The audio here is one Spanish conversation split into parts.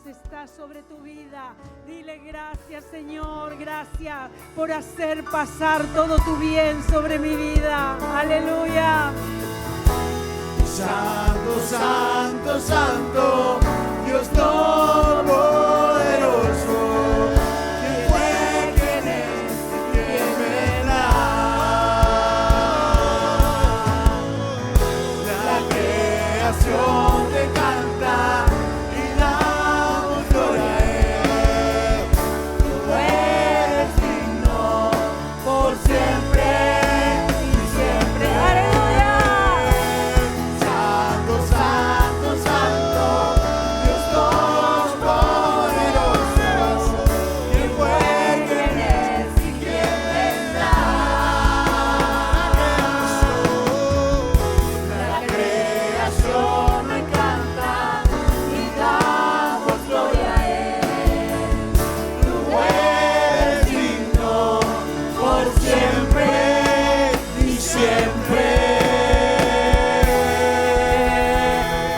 está sobre tu vida. Dile gracias, Señor, gracias por hacer pasar todo tu bien sobre mi vida. Aleluya. Santo, santo, santo, Dios todopoderoso. ¿Quién fue, quién es, quién vendrá? La creación te canta y damos gloria a Él. Tú eres digno por siempre y siempre. Aleluya. Santo, santo, santo, Dios todopoderoso. ¿Quién fue, quién es y quién vendrá? La creación me canta y damos gloria a Él. Tú eres digno por siempre y siempre.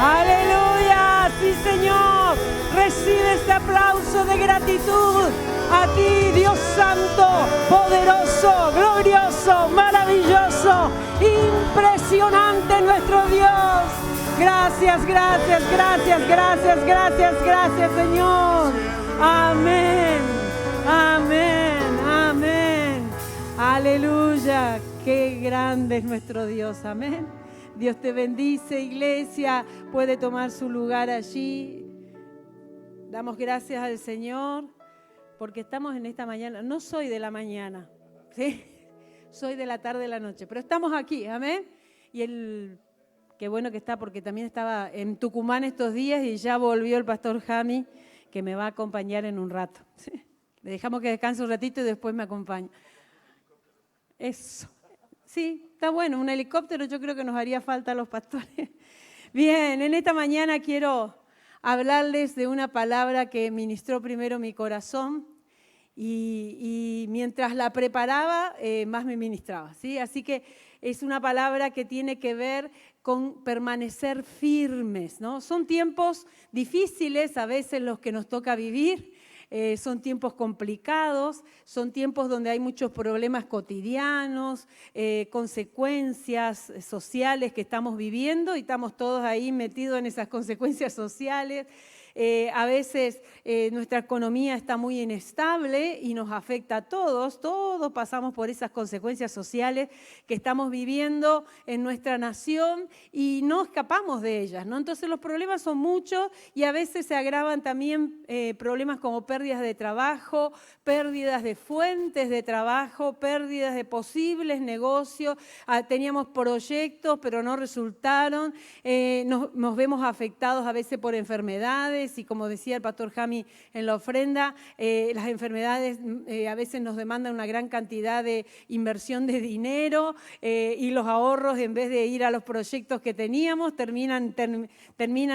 Aleluya, sí, Señor. Recibe este aplauso de gratitud a ti, Dios Santo, poderoso, glorioso, maravilloso, impresionante nuestro Dios. Gracias, gracias, gracias, gracias, gracias, gracias, Señor. Amén, amén, amén. Aleluya, qué grande es nuestro Dios, amén. Dios te bendice, iglesia, puede tomar su lugar allí. Damos gracias al Señor porque estamos en esta mañana. No soy de la mañana, ¿sí? Soy de la tarde, de la noche, pero estamos aquí, amén. Y qué bueno que está, porque también estaba en Tucumán estos días y ya volvió el pastor Jami, que me va a acompañar en un rato, ¿sí? Le dejamos que descanse un ratito y después me acompaña. Eso. Sí, está bueno, un helicóptero yo creo que nos haría falta a los pastores. Bien, en esta mañana quiero hablarles de una palabra que ministró primero mi corazón y mientras la preparaba más me ministraba, ¿sí? Así que es una palabra que tiene que ver con permanecer firmes, ¿no? Son tiempos difíciles a veces los que nos toca vivir. Son tiempos complicados, son tiempos donde hay muchos problemas cotidianos, consecuencias sociales que estamos viviendo y estamos todos ahí metidos en esas consecuencias sociales. A veces nuestra economía está muy inestable y nos afecta a todos pasamos por esas consecuencias sociales que estamos viviendo en nuestra nación y no escapamos de ellas, ¿no? Entonces los problemas son muchos y a veces se agravan también problemas como pérdidas de trabajo, pérdidas de fuentes de trabajo, pérdidas de posibles negocios. Teníamos proyectos pero no resultaron, nos vemos afectados a veces por enfermedades. Y como decía el pastor Jami en la ofrenda, las enfermedades a veces nos demandan una gran cantidad de inversión de dinero y los ahorros, en vez de ir a los proyectos que teníamos, terminan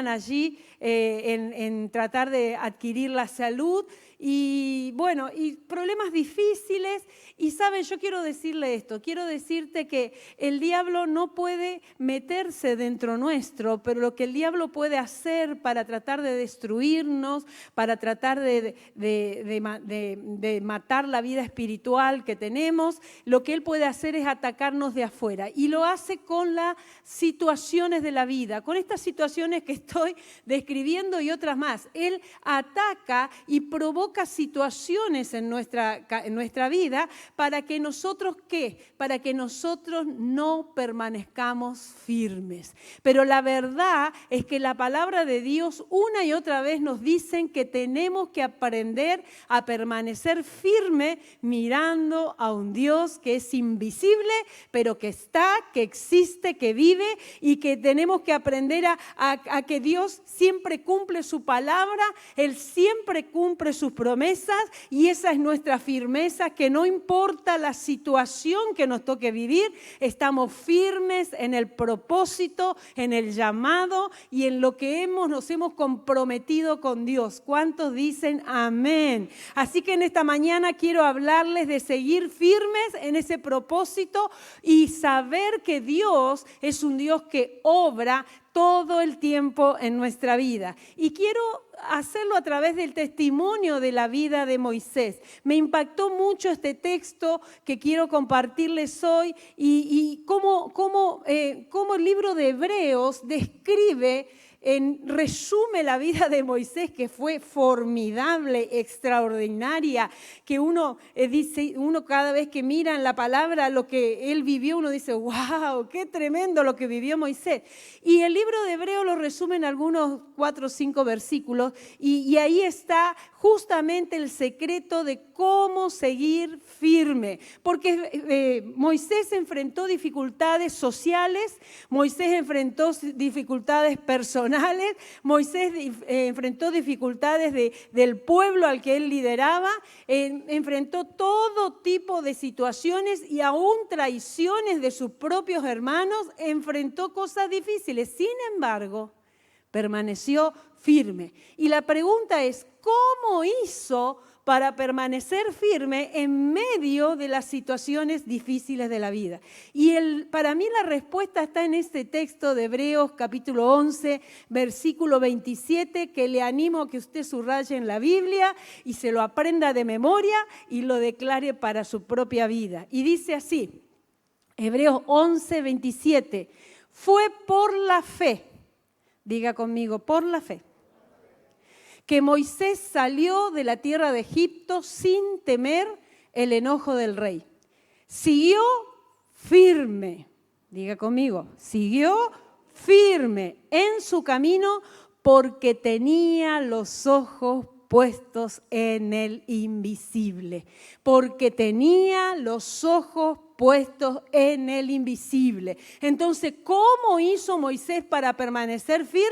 allí en tratar de adquirir la salud. Y bueno, y problemas difíciles. Y saben, yo quiero decirle esto, quiero decirte que el diablo no puede meterse dentro nuestro, pero lo que el diablo puede hacer para tratar de destruirnos, para tratar de matar la vida espiritual que tenemos, lo que él puede hacer es atacarnos de afuera. Y lo hace con las situaciones de la vida, con estas situaciones que estoy describiendo y otras más. Él ataca y provoca situaciones en nuestra vida para que nosotros, ¿qué? Para que nosotros no permanezcamos firmes. Pero la verdad es que la palabra de Dios una y otra vez nos dicen que tenemos que aprender a permanecer firme mirando a un Dios que es invisible, pero que está, que existe, que vive y que tenemos que aprender a que Dios siempre cumple su palabra, Él siempre cumple sus promesas y esa es nuestra firmeza, que no importa la situación que nos toque vivir, estamos firmes en el propósito, en el llamado y en lo que nos hemos comprometido con Dios. ¿Cuántos dicen amén? Así que en esta mañana quiero hablarles de seguir firmes en ese propósito y saber que Dios es un Dios que obra todo el tiempo en nuestra vida. Y quiero hacerlo a través del testimonio de la vida de Moisés. Me impactó mucho este texto que quiero compartirles hoy y cómo el libro de Hebreos describe, resume la vida de Moisés, que fue formidable, extraordinaria, que uno dice, cada vez que mira en la palabra lo que él vivió, uno dice, wow, qué tremendo lo que vivió Moisés. Y el libro de Hebreos lo resume en algunos 4 o 5 versículos y ahí está justamente el secreto de cómo seguir firme, porque Moisés enfrentó dificultades sociales, Moisés enfrentó dificultades personales, Moisés enfrentó dificultades del pueblo al que él lideraba, enfrentó todo tipo de situaciones y aún traiciones de sus propios hermanos, enfrentó cosas difíciles. Sin embargo, permaneció firme. Y la pregunta es, ¿cómo hizo para permanecer firme en medio de las situaciones difíciles de la vida? Y para mí la respuesta está en este texto de Hebreos capítulo 11, versículo 27, que le animo a que usted subraye en la Biblia y se lo aprenda de memoria y lo declare para su propia vida. Y dice así, Hebreos 11, 27, fue por la fe, diga conmigo, por la fe, que Moisés salió de la tierra de Egipto sin temer el enojo del rey. Siguió firme, diga conmigo, siguió firme en su camino porque tenía los ojos puestos en el invisible. Porque tenía los ojos puestos en el invisible. Entonces, ¿cómo hizo Moisés para permanecer firme?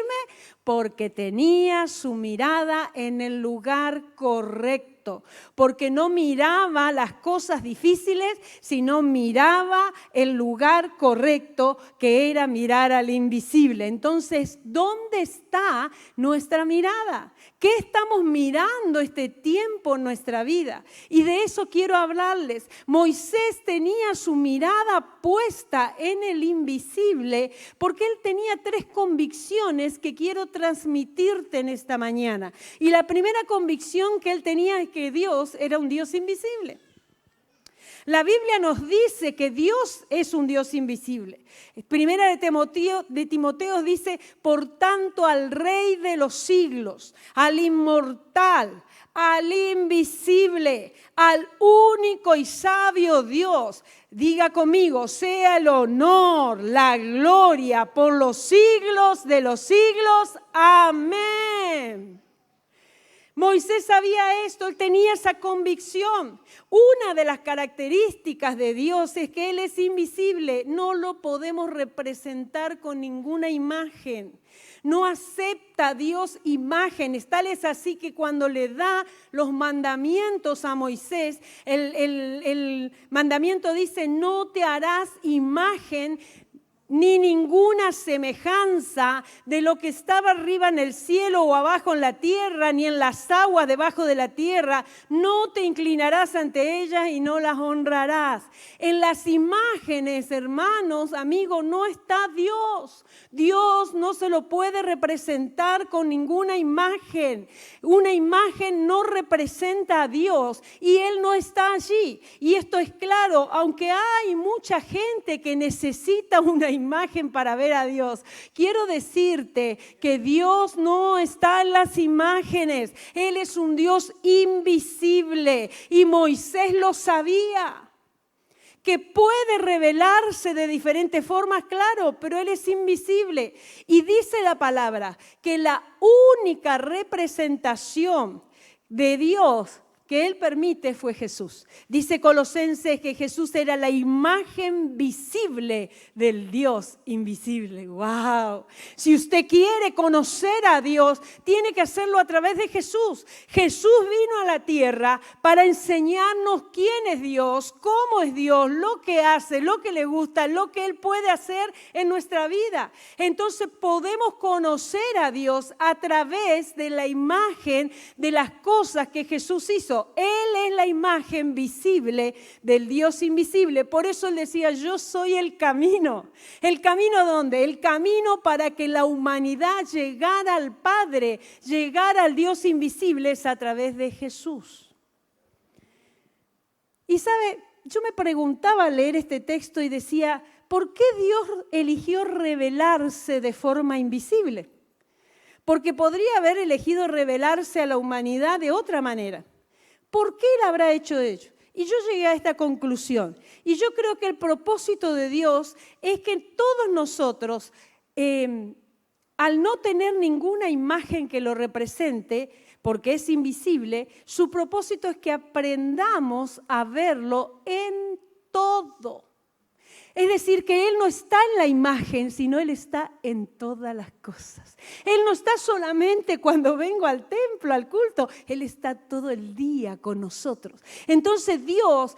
Porque tenía su mirada en el lugar correcto, porque no miraba las cosas difíciles, sino miraba el lugar correcto, que era mirar al invisible. Entonces, ¿dónde está nuestra mirada? ¿Qué estamos mirando este tiempo en nuestra vida? Y de eso quiero hablarles. Moisés tenía su mirada puesta en el invisible porque él tenía 3 convicciones que quiero transmitirte en esta mañana. Y la primera convicción que él tenía es que Dios era un Dios invisible. La Biblia nos dice que Dios es un Dios invisible. Primera de Timoteo dice, por tanto al Rey de los siglos, al inmortal, al invisible, al único y sabio Dios, diga conmigo, sea el honor, la gloria por los siglos de los siglos. Amén. Moisés sabía esto, él tenía esa convicción. Una de las características de Dios es que Él es invisible, no lo podemos representar con ninguna imagen. No acepta Dios imágenes, tal es así que cuando le da los mandamientos a Moisés, el mandamiento dice, no te harás imagen ni ninguna semejanza de lo que estaba arriba en el cielo o abajo en la tierra, ni en las aguas debajo de la tierra. No te inclinarás ante ellas y no las honrarás. En las imágenes, hermanos, amigos, no está Dios. Dios no se lo puede representar con ninguna imagen. Una imagen no representa a Dios y Él no está allí. Y esto es claro, aunque hay mucha gente que necesita una imagen para ver a Dios. Quiero decirte que Dios no está en las imágenes. Él es un Dios invisible y Moisés lo sabía. Que puede revelarse de diferentes formas, claro, pero Él es invisible. Y dice la palabra que la única representación de Dios que Él permite fue Jesús. Dice Colosenses que Jesús era la imagen visible del Dios invisible. ¡Wow! Si usted quiere conocer a Dios, tiene que hacerlo a través de Jesús. Jesús vino a la tierra para enseñarnos quién es Dios, cómo es Dios, lo que hace, lo que le gusta, lo que Él puede hacer en nuestra vida. Entonces podemos conocer a Dios a través de la imagen de las cosas que Jesús hizo. eso. Él es la imagen visible del Dios invisible. Por eso Él decía, yo soy el camino. ¿El camino a dónde? El camino para que la humanidad llegara al Padre, llegara al Dios invisible es a través de Jesús. Y sabe, yo me preguntaba al leer este texto y decía, ¿por qué Dios eligió revelarse de forma invisible? Porque podría haber elegido revelarse a la humanidad de otra manera. ¿Por qué Él habrá hecho ello? Y yo llegué a esta conclusión. Y yo creo que el propósito de Dios es que todos nosotros, al no tener ninguna imagen que lo represente, porque es invisible, su propósito es que aprendamos a verlo en todo. Es decir, que Él no está en la imagen, sino Él está en todas las cosas. Él no está solamente cuando vengo al templo, al culto, Él está todo el día con nosotros. Entonces Dios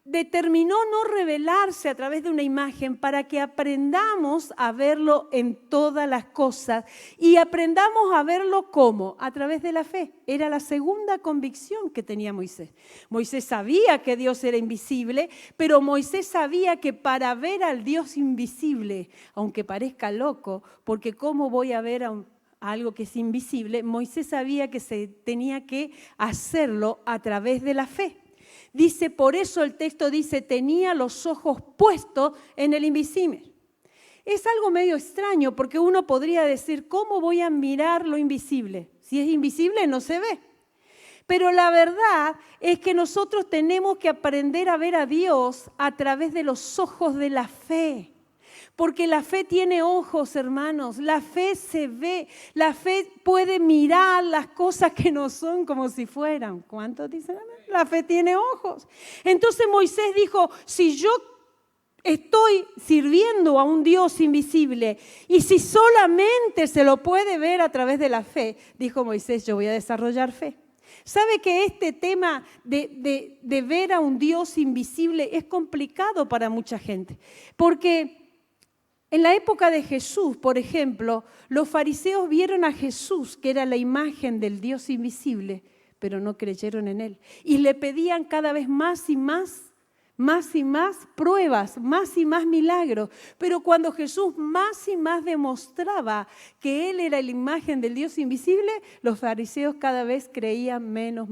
determinó no revelarse a través de una imagen para que aprendamos a verlo en todas las cosas y aprendamos a verlo ¿cómo? A través de la fe. Era la segunda convicción que tenía Moisés. Moisés sabía que Dios era invisible, pero Moisés sabía que para ver al Dios invisible, aunque parezca loco, porque ¿cómo voy a ver a algo que es invisible? Moisés sabía que se tenía que hacerlo a través de la fe. Dice, por eso el texto dice, tenía los ojos puestos en el invisible. Es algo medio extraño porque uno podría decir, ¿cómo voy a mirar lo invisible? Si es invisible no se ve. Pero la verdad es que nosotros tenemos que aprender a ver a Dios a través de los ojos de la fe. Porque la fe tiene ojos, hermanos, la fe se ve, la fe puede mirar las cosas que no son como si fueran. ¿Cuántos dicen amén? La fe tiene ojos. Entonces Moisés dijo, si yo estoy sirviendo a un Dios invisible y si solamente se lo puede ver a través de la fe, dijo Moisés, yo voy a desarrollar fe. ¿Sabe que este tema de ver a un Dios invisible es complicado para mucha gente? Porque en la época de Jesús, por ejemplo, los fariseos vieron a Jesús, que era la imagen del Dios invisible, pero no creyeron en Él. Y le pedían cada vez más y más pruebas, más y más milagros. Pero cuando Jesús más y más demostraba que Él era la imagen del Dios invisible, los fariseos cada vez creían menos.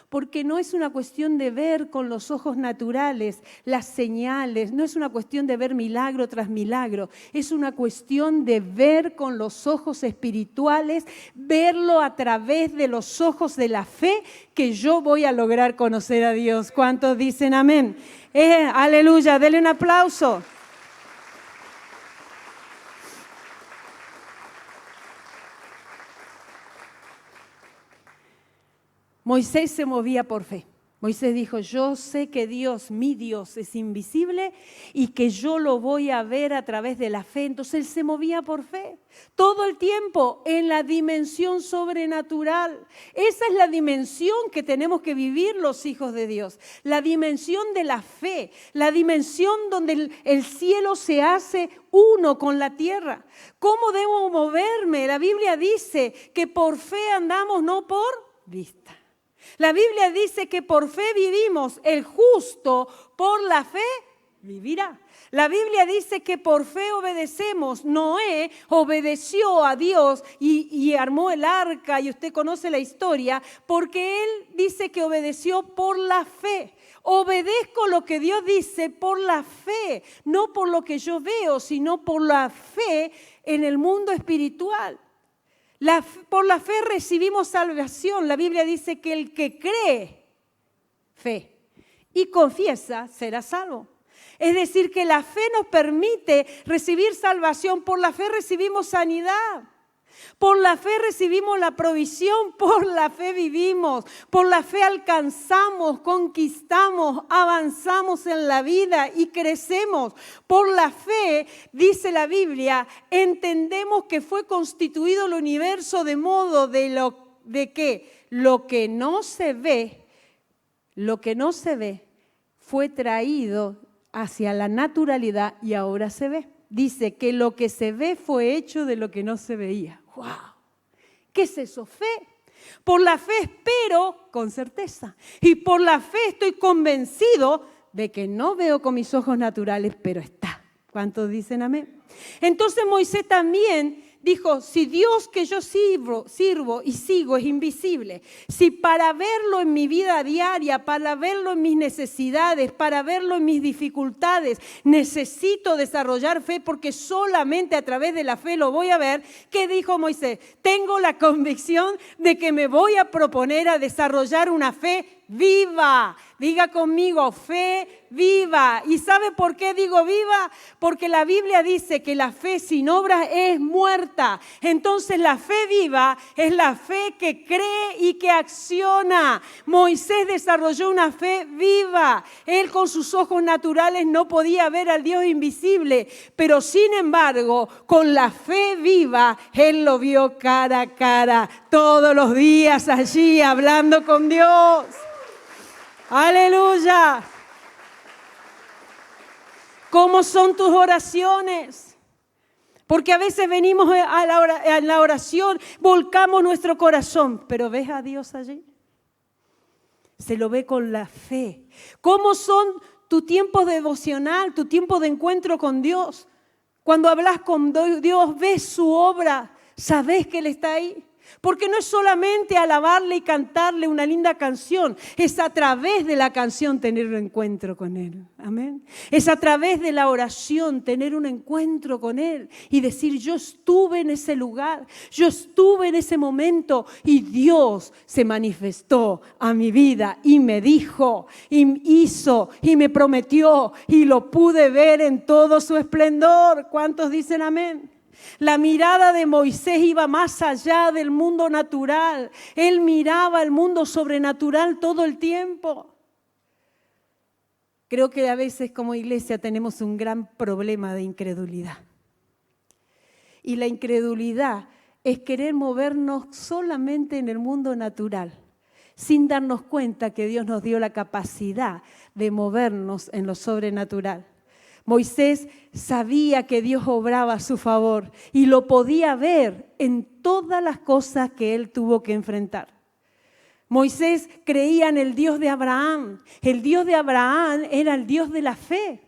Porque no es una cuestión de ver con los ojos naturales las señales, no es una cuestión de ver milagro tras milagro, es una cuestión de ver con los ojos espirituales, verlo a través de los ojos de la fe, que yo voy a lograr conocer a Dios. ¿Cuántos dicen amén? Aleluya, denle un aplauso. Moisés se movía por fe. Moisés dijo, yo sé que Dios, mi Dios, es invisible y que yo lo voy a ver a través de la fe. Entonces él se movía por fe todo el tiempo en la dimensión sobrenatural. Esa es la dimensión que tenemos que vivir los hijos de Dios. La dimensión de la fe, la dimensión donde el cielo se hace uno con la tierra. ¿Cómo debo moverme? La Biblia dice que por fe andamos, no por vista. La Biblia dice que por fe vivimos, el justo por la fe vivirá. La Biblia dice que por fe obedecemos. Noé obedeció a Dios y armó el arca, y usted conoce la historia, porque él dice que obedeció por la fe. Obedezco lo que Dios dice por la fe, no por lo que yo veo, sino por la fe en el mundo espiritual. Por la fe recibimos salvación. La Biblia dice que el que cree, fe, y confiesa, será salvo. Es decir, que la fe nos permite recibir salvación. Por la fe recibimos sanidad. Por la fe recibimos la provisión, por la fe vivimos, por la fe alcanzamos, conquistamos, avanzamos en la vida y crecemos. Por la fe, dice la Biblia, entendemos que fue constituido el universo de modo de que lo que no se ve fue traído hacia la naturalidad y ahora se ve. Dice que lo que se ve fue hecho de lo que no se veía. ¡Wow! ¿Qué es eso? Fe. Por la fe espero con certeza. Y por la fe estoy convencido de que no veo con mis ojos naturales, pero está. ¿Cuántos dicen amén? Entonces Moisés también dijo, si Dios que yo sirvo y sigo es invisible, si para verlo en mi vida diaria, para verlo en mis necesidades, para verlo en mis dificultades, necesito desarrollar fe porque solamente a través de la fe lo voy a ver, ¿qué dijo Moisés? Tengo la convicción de que me voy a proponer a desarrollar una fe viva. Diga conmigo, fe viva. ¿Y sabe por qué digo viva? Porque la Biblia dice que la fe sin obras es muerta. Entonces la fe viva es la fe que cree y que acciona. Moisés desarrolló una fe viva. Él con sus ojos naturales no podía ver al Dios invisible, pero sin embargo, con la fe viva, él lo vio cara a cara, todos los días allí hablando con Dios. ¡Aleluya! ¿Cómo son tus oraciones? Porque a veces venimos a la oración, volcamos nuestro corazón, pero ¿ves a Dios allí? Se lo ve con la fe. ¿Cómo son tu tiempo devocional, tu tiempo de encuentro con Dios? Cuando hablas con Dios, ves su obra, sabes que Él está ahí. Porque no es solamente alabarle y cantarle una linda canción, es a través de la canción tener un encuentro con Él. Amén. Es a través de la oración tener un encuentro con Él y decir, yo estuve en ese lugar, yo estuve en ese momento y Dios se manifestó a mi vida y me dijo, y hizo, y me prometió y lo pude ver en todo su esplendor. ¿Cuántos dicen amén? La mirada de Moisés iba más allá del mundo natural. Él miraba el mundo sobrenatural todo el tiempo. Creo que a veces como iglesia tenemos un gran problema de incredulidad. Y la incredulidad es querer movernos solamente en el mundo natural, sin darnos cuenta que Dios nos dio la capacidad de movernos en lo sobrenatural. Moisés sabía que Dios obraba a su favor y lo podía ver en todas las cosas que él tuvo que enfrentar. Moisés creía en el Dios de Abraham. El Dios de Abraham era el Dios de la fe.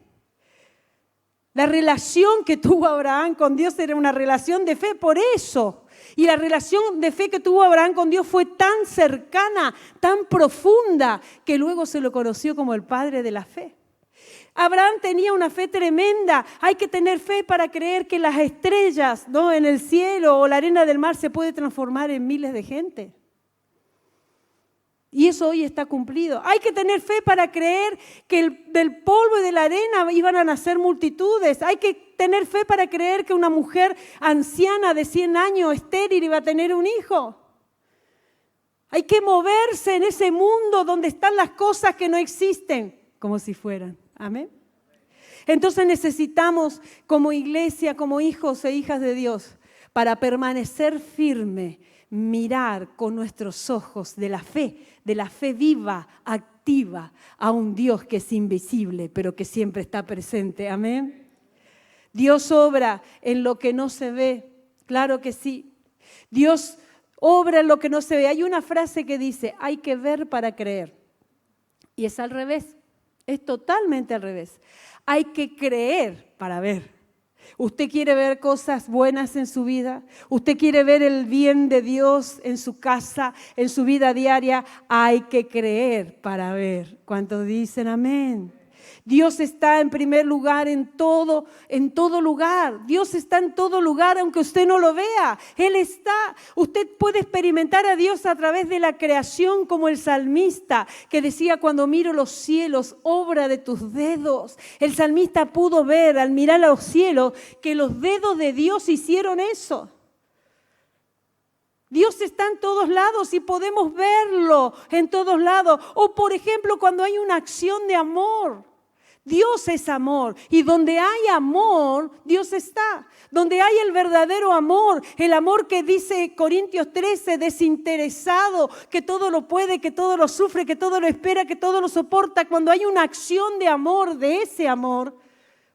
La relación que tuvo Abraham con Dios era una relación de fe, por eso. Y la relación de fe que tuvo Abraham con Dios fue tan cercana, tan profunda, que luego se lo conoció como el padre de la fe. Abraham tenía una fe tremenda. Hay que tener fe para creer que las estrellas, ¿no?, en el cielo o la arena del mar se puede transformar en miles de gente. Y eso hoy está cumplido. Hay que tener fe para creer que del polvo y de la arena iban a nacer multitudes. Hay que tener fe para creer que una mujer anciana de 100 años, estéril, iba a tener un hijo. Hay que moverse en ese mundo donde están las cosas que no existen, como si fueran. Amén. Entonces necesitamos como iglesia, como hijos e hijas de Dios, para permanecer firme, mirar con nuestros ojos de la fe viva, activa, a un Dios que es invisible, pero que siempre está presente. Amén. Dios obra en lo que no se ve, claro que sí. Dios obra en lo que no se ve. Hay una frase que dice, hay que ver para creer. Y es al revés. Es totalmente al revés. Hay que creer para ver. ¿Usted quiere ver cosas buenas en su vida? ¿Usted quiere ver el bien de Dios en su casa, en su vida diaria? Hay que creer para ver. ¿Cuántos dicen amén? Dios está en primer lugar en todo lugar. Dios está en todo lugar aunque usted no lo vea. Él está. Usted puede experimentar a Dios a través de la creación como el salmista que decía, cuando miro los cielos, obra de tus dedos. El salmista pudo ver al mirar a los cielos que los dedos de Dios hicieron eso. Dios está en todos lados y podemos verlo en todos lados. O por ejemplo, cuando hay una acción de amor. Dios es amor y donde hay amor, Dios está. Donde hay el verdadero amor, el amor que dice Corintios 13, desinteresado, que todo lo puede, que todo lo sufre, que todo lo espera, que todo lo soporta. Cuando hay una acción de amor, de ese amor,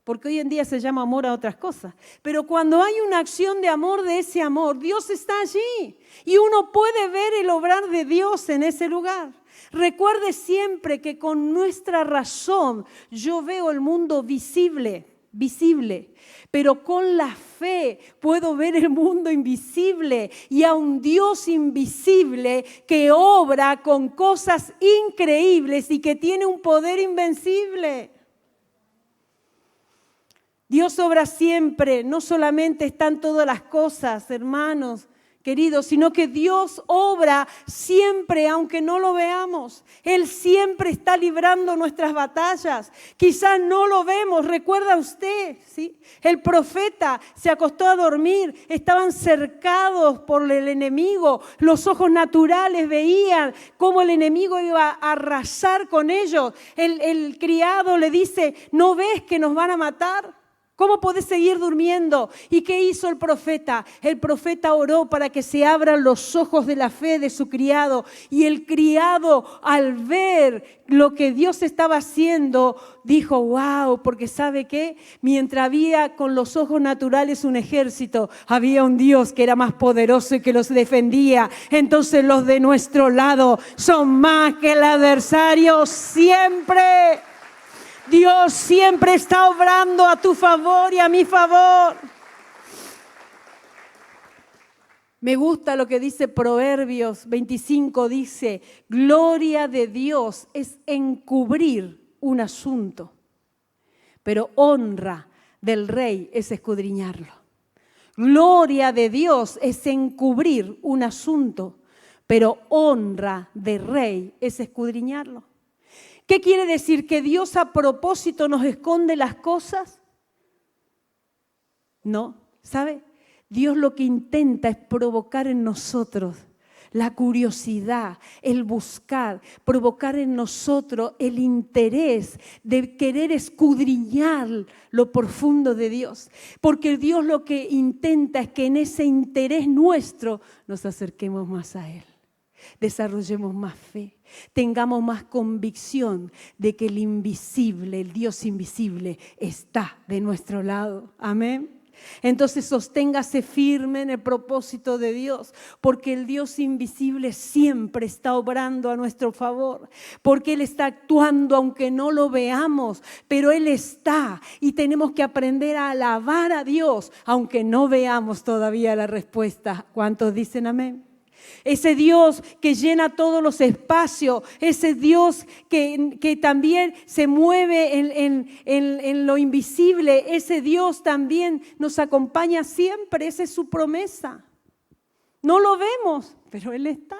porque hoy en día se llama amor a otras cosas. Pero cuando hay una acción de amor, de ese amor, Dios está allí. Y uno puede ver el obrar de Dios en ese lugar. Recuerde siempre que con nuestra razón yo veo el mundo visible, pero con la fe puedo ver el mundo invisible y a un Dios invisible que obra con cosas increíbles y que tiene un poder invencible. Dios obra siempre, no solamente están todas las cosas, hermanos, queridos, sino que Dios obra siempre, aunque no lo veamos. Él siempre está librando nuestras batallas. Quizás no lo vemos, recuerda usted, ¿sí? El profeta se acostó a dormir, estaban cercados por el enemigo. Los ojos naturales veían cómo el enemigo iba a arrasar con ellos. El criado le dice, ¿no ves que nos van a matar? ¿Cómo podés seguir durmiendo? ¿Y qué hizo el profeta? El profeta oró para que se abran los ojos de la fe de su criado. Y el criado, al ver lo que Dios estaba haciendo, dijo, wow, porque ¿sabe qué? Mientras había con los ojos naturales un ejército, había un Dios que era más poderoso y que los defendía. Entonces los de nuestro lado son más que el adversario siempre. Dios siempre está obrando a tu favor y a mi favor. Me gusta lo que dice Proverbios 25, dice, gloria de Dios es encubrir un asunto, pero honra del rey es escudriñarlo. Gloria de Dios es encubrir un asunto, pero honra del rey es escudriñarlo. ¿Qué quiere decir? ¿Que Dios a propósito nos esconde las cosas? No, ¿sabe? Dios lo que intenta es provocar en nosotros la curiosidad, el buscar, provocar en nosotros el interés de querer escudriñar lo profundo de Dios. Porque Dios lo que intenta es que en ese interés nuestro nos acerquemos más a Él. Desarrollemos más fe, tengamos más convicción de que el invisible, el Dios invisible, está de nuestro lado. Amén. Entonces sosténgase firme en el propósito de Dios, porque el Dios invisible siempre está obrando a nuestro favor, porque Él está actuando aunque no lo veamos, pero Él está y tenemos que aprender a alabar a Dios aunque no veamos todavía la respuesta. ¿Cuántos dicen amén? Ese Dios que llena todos los espacios, ese Dios que también se mueve en lo invisible, ese Dios también nos acompaña siempre, esa es su promesa. No lo vemos, pero Él está,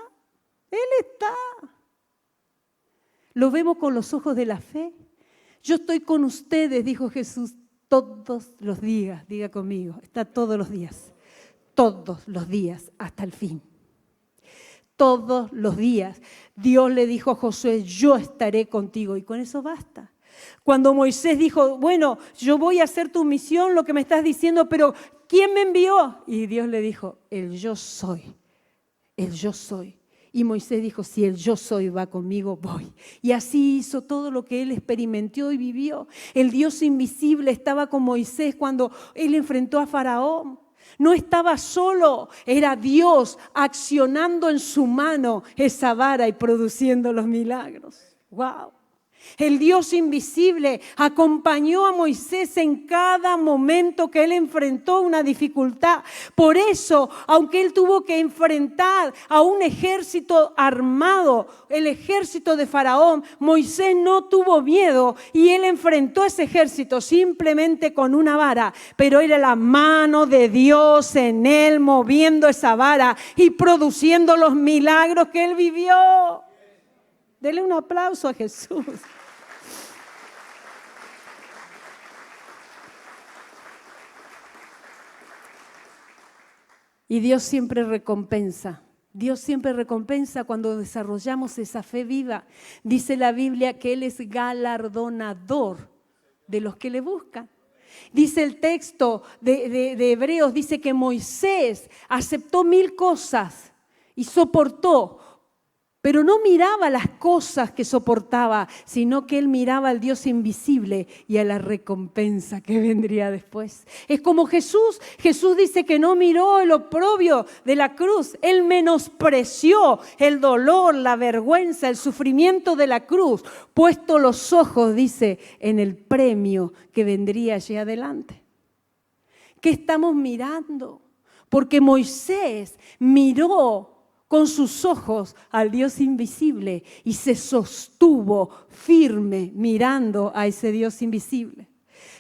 Él está. Lo vemos con los ojos de la fe. Yo estoy con ustedes, dijo Jesús, todos los días, diga conmigo, está todos los días hasta el fin. Todos los días. Dios le dijo a Josué, yo estaré contigo, y con eso basta. Cuando Moisés dijo, bueno, yo voy a hacer tu misión, lo que me estás diciendo, pero ¿quién me envió? Y Dios le dijo, el yo soy, el yo soy. Y Moisés dijo, si el yo soy va conmigo, voy. Y así hizo todo lo que él experimentó y vivió. El Dios invisible estaba con Moisés cuando él enfrentó a Faraón. No estaba solo, era Dios accionando en su mano esa vara y produciendo los milagros. ¡Wow! El Dios invisible acompañó a Moisés en cada momento que él enfrentó una dificultad. Por eso, aunque él tuvo que enfrentar a un ejército armado, el ejército de Faraón, Moisés no tuvo miedo y él enfrentó ese ejército simplemente con una vara. Pero era la mano de Dios en él moviendo esa vara y produciendo los milagros que él vivió. Dele un aplauso a Jesús. Y Dios siempre recompensa. Dios siempre recompensa cuando desarrollamos esa fe viva. Dice la Biblia que Él es galardonador de los que le buscan. Dice el texto de Hebreos, dice que Moisés aceptó 1000 cosas y soportó Pero no miraba las cosas que soportaba, sino que él miraba al Dios invisible y a la recompensa que vendría después. Es como Jesús. Jesús dice que no miró el oprobio de la cruz. Él menospreció el dolor, la vergüenza, el sufrimiento de la cruz, puesto los ojos, dice, en el premio que vendría allí adelante. ¿Qué estamos mirando? Porque Moisés miró con sus ojos al Dios invisible y se sostuvo firme mirando a ese Dios invisible.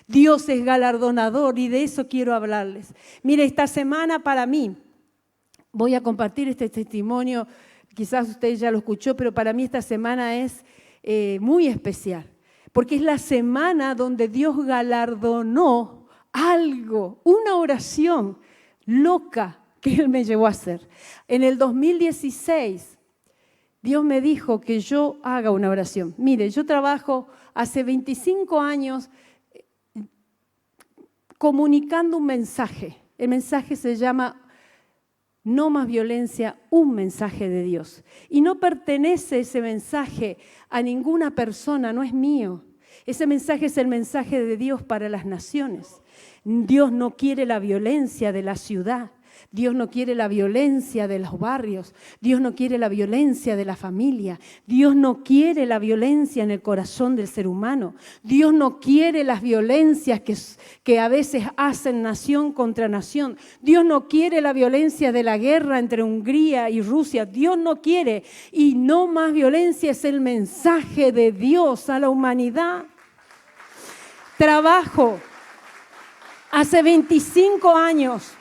Dios es galardonador y de eso quiero hablarles. Mire, esta semana para mí, voy a compartir este testimonio, quizás usted ya lo escuchó, pero para mí esta semana es muy especial, porque es la semana donde Dios galardonó algo, una oración loca que Él me llevó a hacer. En el 2016, Dios me dijo que yo haga una oración. Mire, yo trabajo hace 25 años comunicando un mensaje. El mensaje se llama No más violencia, un mensaje de Dios. Y no pertenece ese mensaje a ninguna persona, no es mío. Ese mensaje es el mensaje de Dios para las naciones. Dios no quiere la violencia de la ciudad. Dios no quiere la violencia de los barrios. Dios no quiere la violencia de la familia. Dios no quiere la violencia en el corazón del ser humano. Dios no quiere las violencias que a veces hacen nación contra nación. Dios no quiere la violencia de la guerra entre Hungría y Rusia. Dios no quiere. Y no más violencia es el mensaje de Dios a la humanidad. Trabajo hace 25 años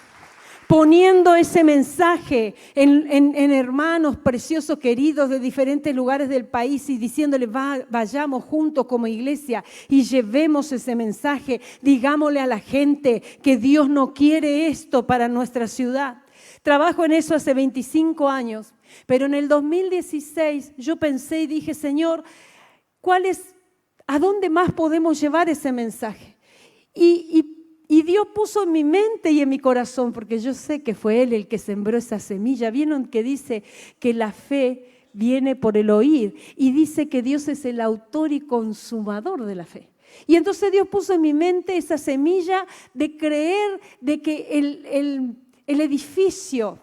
poniendo ese mensaje en hermanos preciosos, queridos de diferentes lugares del país y diciéndoles vayamos juntos como iglesia y llevemos ese mensaje, digámosle a la gente que Dios no quiere esto para nuestra ciudad. Trabajo en eso hace 25 años, pero en el 2016 yo pensé y dije, Señor, ¿a dónde más podemos llevar ese mensaje? Y Dios puso en mi mente y en mi corazón, porque yo sé que fue Él el que sembró esa semilla. ¿Vieron que dice que la fe viene por el oír? Y dice que Dios es el autor y consumador de la fe. Y entonces Dios puso en mi mente esa semilla de creer de que el edificio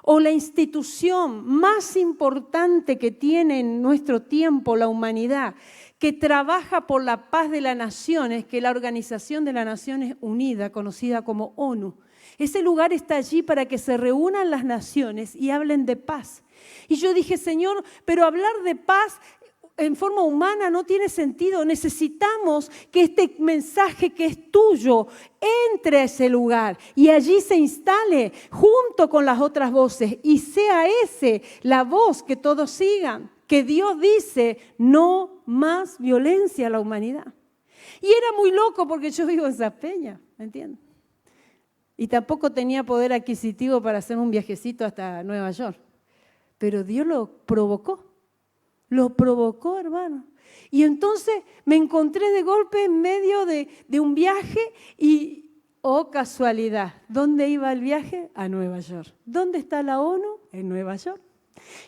o la institución más importante que tiene en nuestro tiempo la humanidad, que trabaja por la paz de las naciones, que es la Organización de las Naciones Unidas, conocida como ONU. Ese lugar está allí para que se reúnan las naciones y hablen de paz. Y yo dije, Señor, pero hablar de paz en forma humana no tiene sentido. Necesitamos que este mensaje que es tuyo entre a ese lugar y allí se instale junto con las otras voces y sea ese la voz que todos sigan. Que Dios dice, no más violencia a la humanidad. Y era muy loco porque yo vivo en Zaspeña, ¿me entiendes? Y tampoco tenía poder adquisitivo para hacer un viajecito hasta Nueva York. Pero Dios lo provocó, hermano. Y entonces me encontré de golpe en medio de un viaje y, oh casualidad, ¿dónde iba el viaje? A Nueva York. ¿Dónde está la ONU? En Nueva York.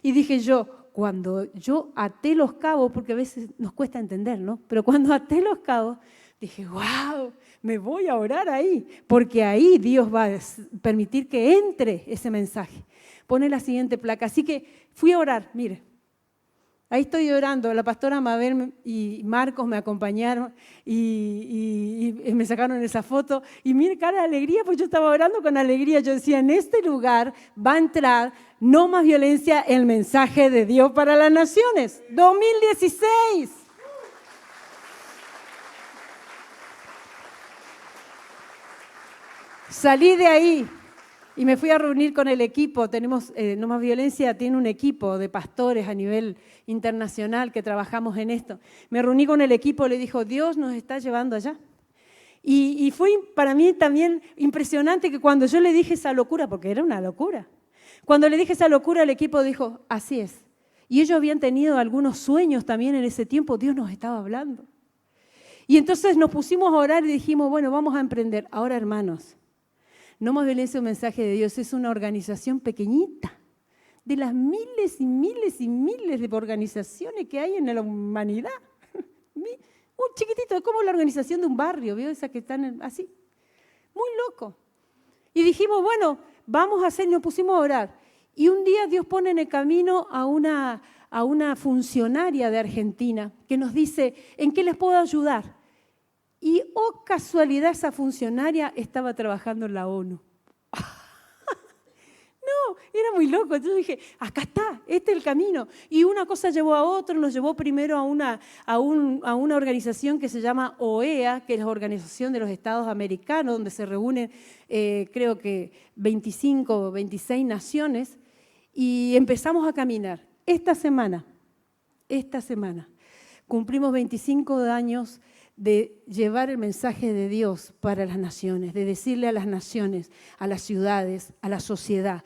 Y dije yo, cuando yo até los cabos, porque a veces nos cuesta entender, ¿no? Pero cuando até los cabos, dije, wow, me voy a orar ahí, porque ahí Dios va a permitir que entre ese mensaje. Pone la siguiente placa. Así que fui a orar, mire. Ahí estoy orando, la pastora Mabel y Marcos me acompañaron y me sacaron esa foto. Y mire, cara de alegría, pues yo estaba orando con alegría. Yo decía, en este lugar va a entrar no más violencia, el mensaje de Dios para las naciones. 2016. Salí de ahí y me fui a reunir con el equipo. Tenemos, No Más Violencia tiene un equipo de pastores a nivel internacional que trabajamos en esto. Me reuní con el equipo y le dijo, Dios nos está llevando allá. Y fue para mí también impresionante que cuando yo le dije esa locura, porque era una locura, cuando le dije esa locura, el equipo dijo, así es. Y ellos habían tenido algunos sueños también en ese tiempo, Dios nos estaba hablando. Y entonces nos pusimos a orar y dijimos, bueno, vamos a emprender. Ahora, hermanos, No Más Violencia, un mensaje de Dios, es una organización pequeñita de las miles y miles y miles de organizaciones que hay en la humanidad. Un chiquitito, es como la organización de un barrio, ¿vio? Esas que están así. Muy loco. Y dijimos, bueno, vamos a hacer, nos pusimos a orar. Y un día Dios pone en el camino a una funcionaria de Argentina que nos dice, ¿en qué les puedo ayudar? Y, oh casualidad, esa funcionaria estaba trabajando en la ONU. No, era muy loco. Entonces dije, acá está, este es el camino. Y una cosa llevó a otra, nos llevó primero a una organización que se llama OEA, que es la Organización de los Estados Americanos, donde se reúnen, creo que 25 o 26 naciones, y empezamos a caminar. Esta semana, cumplimos 25 años de llevar el mensaje de Dios para las naciones, de decirle a las naciones, a las ciudades, a la sociedad,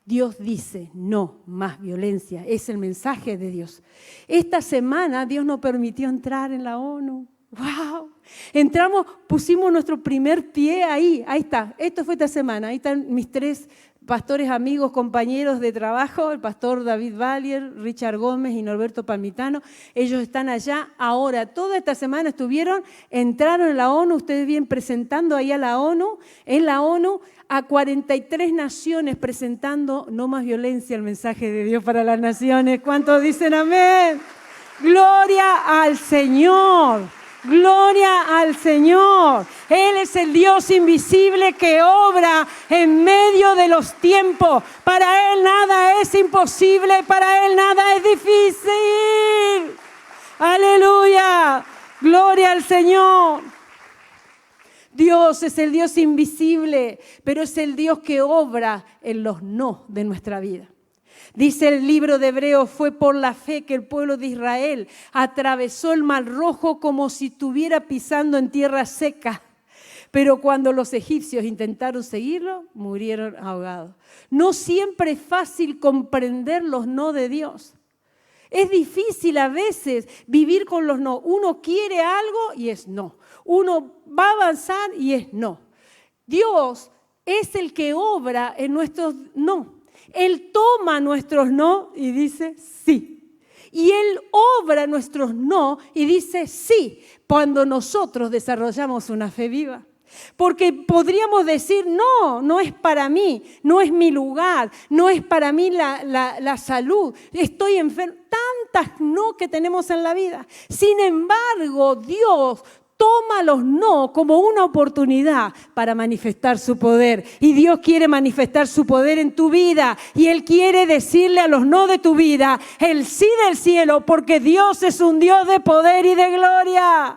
Dios dice, no más violencia, es el mensaje de Dios. Esta semana Dios nos permitió entrar en la ONU. ¡Wow! Entramos, pusimos nuestro primer pie ahí está, esto fue esta semana, ahí están mis 3 pastores amigos, compañeros de trabajo, el pastor David Valier, Richard Gómez y Norberto Palmitano. Ellos están allá ahora, toda esta semana entraron en la ONU, ustedes vienen presentando ahí a la ONU, en la ONU, a 43 naciones presentando no más violencia, el mensaje de Dios para las naciones. ¿Cuántos dicen amén? Gloria al Señor. Gloria al Señor. Él es el Dios invisible que obra en medio de los tiempos. Para Él nada es imposible, para Él nada es difícil. Aleluya. Gloria al Señor. Dios es el Dios invisible, pero es el Dios que obra en los no de nuestra vida. Dice el libro de Hebreos, fue por la fe que el pueblo de Israel atravesó el Mar Rojo como si estuviera pisando en tierra seca. Pero cuando los egipcios intentaron seguirlo, murieron ahogados. No siempre es fácil comprender los no de Dios. Es difícil a veces vivir con los no. Uno quiere algo y es no. Uno va a avanzar y es no. Dios es el que obra en nuestros no. Él toma nuestros no y dice sí. Y Él obra nuestros no y dice sí cuando nosotros desarrollamos una fe viva. Porque podríamos decir, no es para mí, no es mi lugar, no es para mí la salud, estoy enfermo. Tantas no que tenemos en la vida. Sin embargo, Dios toma los no como una oportunidad para manifestar su poder. Y Dios quiere manifestar su poder en tu vida. Y Él quiere decirle a los no de tu vida el sí del cielo, porque Dios es un Dios de poder y de gloria.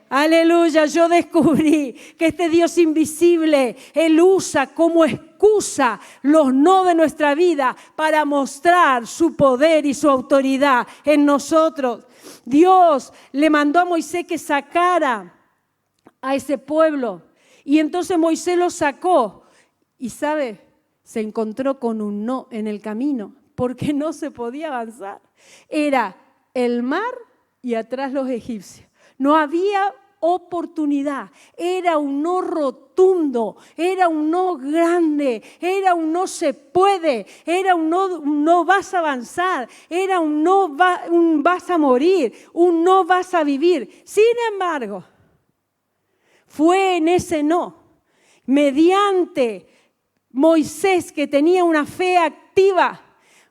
Aleluya, yo descubrí que este Dios invisible, Él usa como excusa los no de nuestra vida para mostrar su poder y su autoridad en nosotros. Dios le mandó a Moisés que sacara a ese pueblo y entonces Moisés lo sacó y, ¿sabe? Se encontró con un no en el camino porque no se podía avanzar. Era el mar y atrás los egipcios. No había oportunidad, era un no rotundo, era un no grande, era un no se puede, era un no vas a avanzar, era un vas a morir, un no vas a vivir. Sin embargo, fue en ese no, mediante Moisés que tenía una fe activa,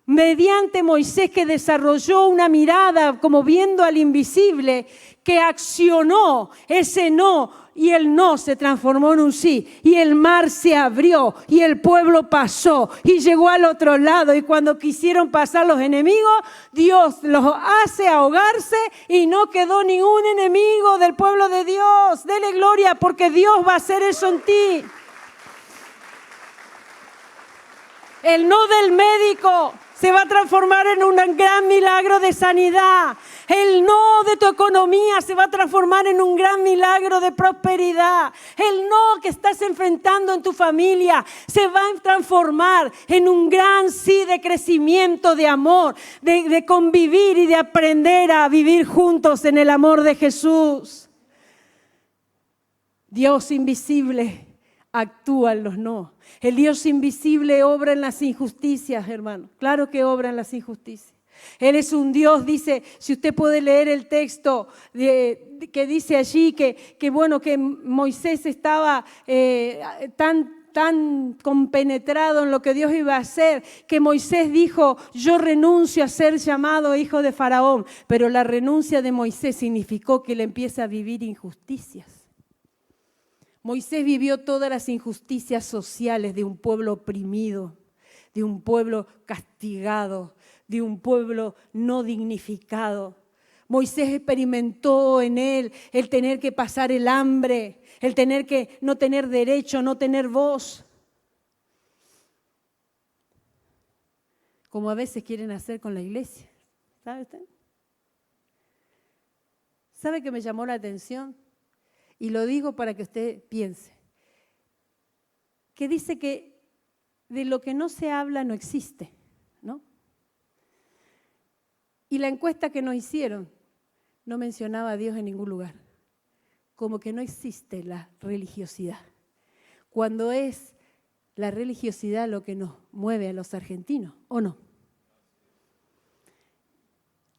mediante Moisés que desarrolló una mirada como viendo al invisible, que accionó ese no y el no se transformó en un sí y el mar se abrió y el pueblo pasó y llegó al otro lado y cuando quisieron pasar los enemigos, Dios los hace ahogarse y no quedó ningún enemigo del pueblo de Dios. Dele gloria porque Dios va a hacer eso en ti. El no del médico se va a transformar en un gran milagro de sanidad. El no de tu economía se va a transformar en un gran milagro de prosperidad. El no que estás enfrentando en tu familia se va a transformar en un gran sí de crecimiento, de amor, de convivir y de aprender a vivir juntos en el amor de Jesús. Dios invisible actúa en los no. El Dios invisible obra en las injusticias, hermano. Claro que obra en las injusticias. Él es un Dios, dice, si usted puede leer el texto que dice allí que Moisés estaba tan compenetrado en lo que Dios iba a hacer, que Moisés dijo, yo renuncio a ser llamado hijo de Faraón. Pero la renuncia de Moisés significó que él empieza a vivir injusticias. Moisés vivió todas las injusticias sociales de un pueblo oprimido, de un pueblo castigado, de un pueblo no dignificado. Moisés experimentó en él el tener que pasar el hambre, el tener que no tener derecho, no tener voz. Como a veces quieren hacer con la iglesia. ¿Sabe usted? ¿Sabe qué me llamó la atención? Y lo digo para que usted piense. Que dice que de lo que no se habla no existe, ¿no? Y la encuesta que nos hicieron no mencionaba a Dios en ningún lugar. Como que no existe la religiosidad. Cuando es la religiosidad lo que nos mueve a los argentinos, ¿o no?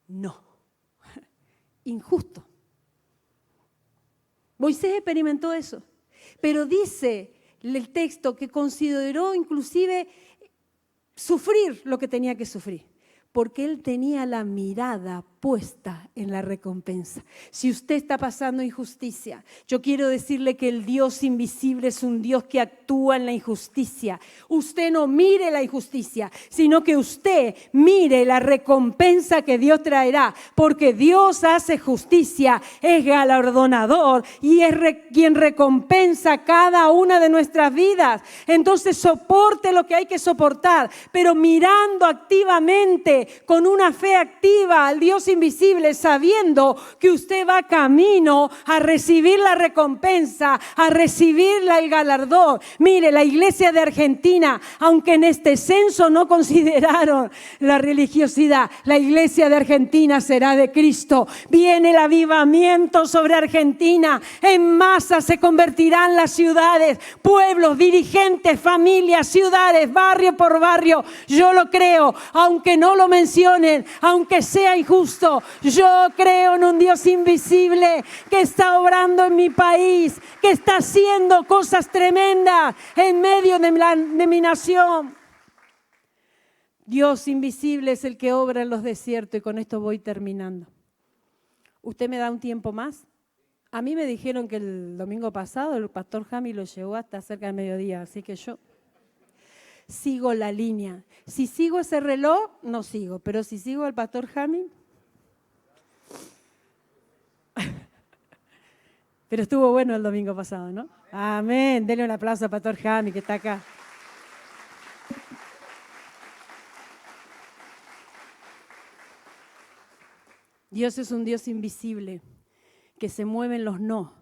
No. Injusto. Moisés experimentó eso, pero dice el texto que consideró inclusive sufrir lo que tenía que sufrir, porque él tenía la mirada puesta en la recompensa. Si usted está pasando injusticia, yo quiero decirle que el Dios invisible es un Dios que actúa en la injusticia. Usted no mire la injusticia, sino que usted mire la recompensa que Dios traerá, porque Dios hace justicia, es galardonador y es quien recompensa cada una de nuestras vidas. Entonces soporte lo que hay que soportar, pero mirando activamente, con una fe activa al Dios invisible, sabiendo que usted va camino a recibir la recompensa, a recibir el galardón. Mire, la iglesia de Argentina, aunque en este censo no consideraron la religiosidad, la iglesia de Argentina será de Cristo. Viene el avivamiento sobre Argentina, en masa se convertirán las ciudades, pueblos, dirigentes, familias, ciudades, barrio por barrio. Yo lo creo, aunque no lo mencionen, aunque sea injusto. Yo creo en un Dios invisible que está obrando en mi país, que está haciendo cosas tremendas en medio de mi nación. Dios invisible es el que obra en los desiertos, y con esto voy terminando. ¿Usted me da un tiempo más? A mí me dijeron que el domingo pasado el pastor Jami lo llevó hasta cerca del mediodía, así que yo sigo la línea. Si sigo ese reloj, no sigo, pero si sigo al pastor Jami. Pero estuvo bueno el domingo pasado, ¿no? Amén. Denle un aplauso al pastor Jami que está acá. Dios es un Dios invisible que se mueve en los no,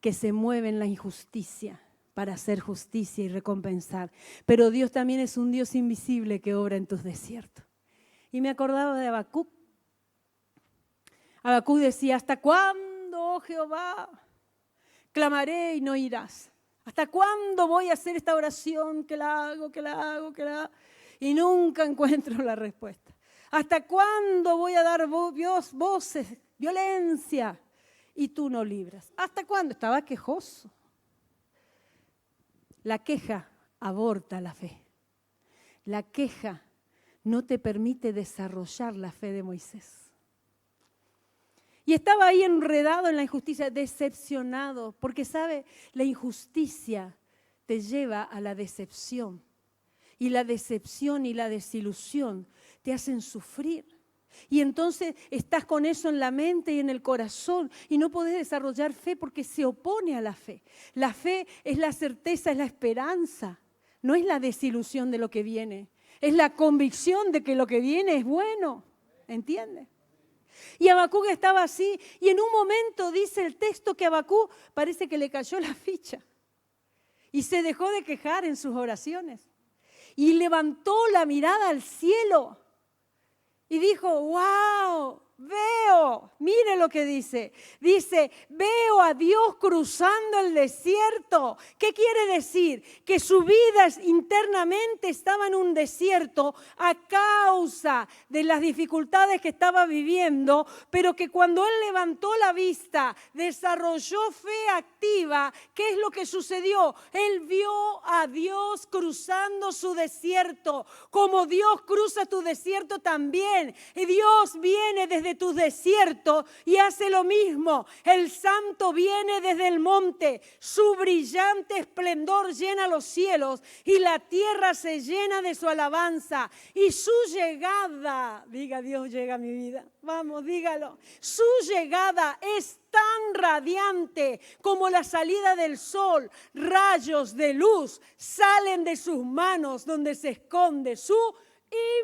que se mueve en la injusticia para hacer justicia y recompensar. Pero Dios también es un Dios invisible que obra en tus desiertos. Y me acordaba de Habacuc. Habacuc decía, ¿hasta cuándo, oh Jehová, clamaré y no irás? ¿Hasta cuándo voy a hacer esta oración que la hago? Y nunca encuentro la respuesta. ¿Hasta cuándo voy a dar voces, violencia? Y tú no libras. ¿Hasta cuándo? Estaba quejoso. La queja aborta la fe. La queja no te permite desarrollar la fe de Moisés. Y estaba ahí enredado en la injusticia, decepcionado, porque sabe, la injusticia te lleva a la decepción. Y la decepción y la desilusión te hacen sufrir. Y entonces estás con eso en la mente y en el corazón y no podés desarrollar fe porque se opone a la fe. La fe es la certeza, es la esperanza, no es la desilusión de lo que viene. Es la convicción de que lo que viene es bueno, ¿entiendes? Y Habacuc estaba así y en un momento dice el texto que Habacuc parece que le cayó la ficha y se dejó de quejar en sus oraciones y levantó la mirada al cielo. Y dijo, wow, mire lo que dice. Dice, veo a Dios cruzando el desierto. ¿Qué quiere decir? Que su vida internamente estaba en un desierto a causa de las dificultades que estaba viviendo, pero que cuando él levantó la vista, desarrolló fe activa, ¿qué es lo que sucedió? Él vio a Dios cruzando su desierto, como Dios cruza tu desierto también. Y Dios viene desde tu desierto y hace lo mismo. El Santo viene desde el monte, su brillante esplendor llena los cielos y la tierra se llena de su alabanza. Y su llegada, diga Dios llega a mi vida, vamos, dígalo. Su llegada es tan radiante como la salida del sol. Rayos de luz salen de sus manos donde se esconde su